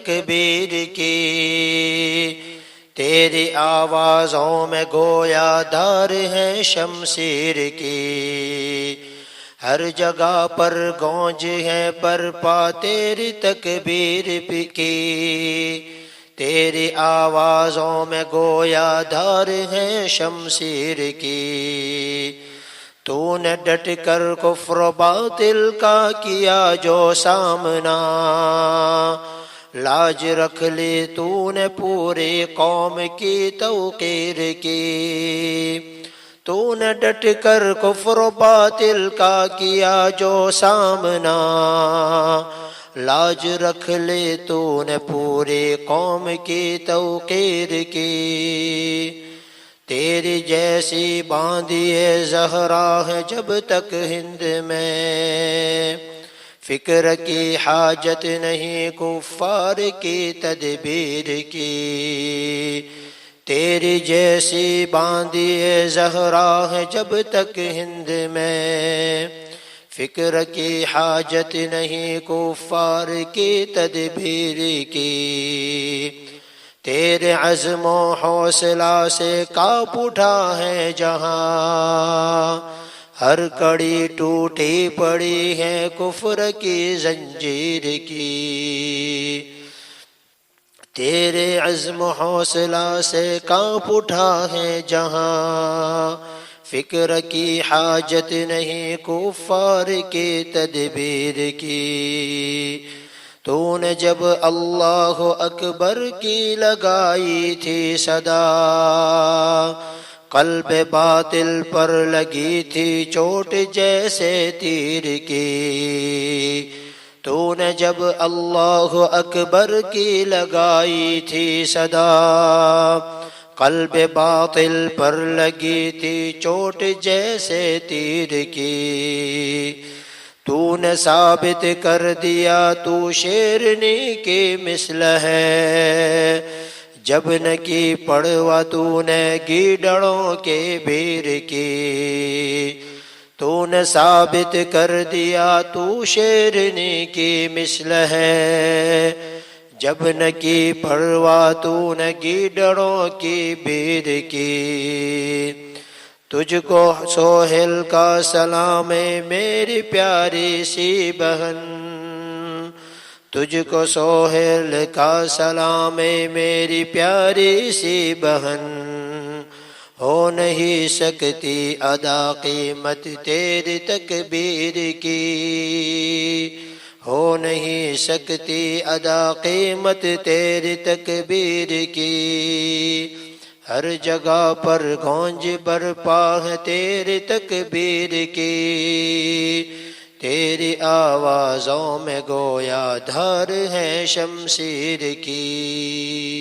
تکبیر کی، تیری آوازوں میں گویا دھار ہے شمشیر کی، ہر جگہ پر گونج ہے برپا تیری تکبیر کی، تیری آوازوں میں گویا دھار ہے شمشیر کی، تو نے ڈٹ کر کفر و باطل کا کیا جو سامنا، لاج رکھ لی تو نے پوری قوم کی توقیر کی، تو نے ڈٹ کر کفر و باطل کا کیا جو سامنا، لاج رکھ لی تو نے پوری قوم کی توقیر کی، تیری جیسی باندھیے زہرا ہے جب تک ہند میں، فکر کی حاجت نہیں کفار کی تدبیر کی، تیری جیسی باندھیے زہرا ہے جب تک ہند میں، فکر کی حاجت نہیں کفار کی تدبیر کی، تیرے عزم و حوصلہ سے کانپ اٹھا ہے جہاں، ہر کڑی ٹوٹی پڑی ہے کفر کی زنجیر کی، تیرے عزم و حوصلہ سے کانپ اٹھا ہے جہاں، فکر کی حاجت نہیں کفار کی تدبیر کی، تو نے جب اللہ اکبر کی لگائی تھی صدا، قلب باطل پر لگی تھی چوٹ جیسے تیر کی، تو نے جب اللہ اکبر کی لگائی تھی صدا، قلب باطل پر لگی تھی چوٹ جیسے تیر کی، تو نے ثابت کر دیا تو شیرنی کی مثل ہے، جب نہ کی پڑوا تو نے گیدڑوں کے بیر کی، تو نے ثابت کر دیا تو شیرنی کی مثل ہے، جب نہ کی پرواہ تو نے گیدڑوں کی بیر کی، تجھ کو سہیل کا سلام میری پیاری سی بہن، تجھ کو سہیل کا سلام میری پیاری سی بہن، ہو نہیں سکتی ادا قیمت تیری تکبیر کی، ہو نہیں سکتی ادا قیمت تیری تکبیر کی، ہر جگہ پر گونج برپا ہے تیری تکبیر کی، تیری آوازوں میں گویا دھار ہے شمشیر کی۔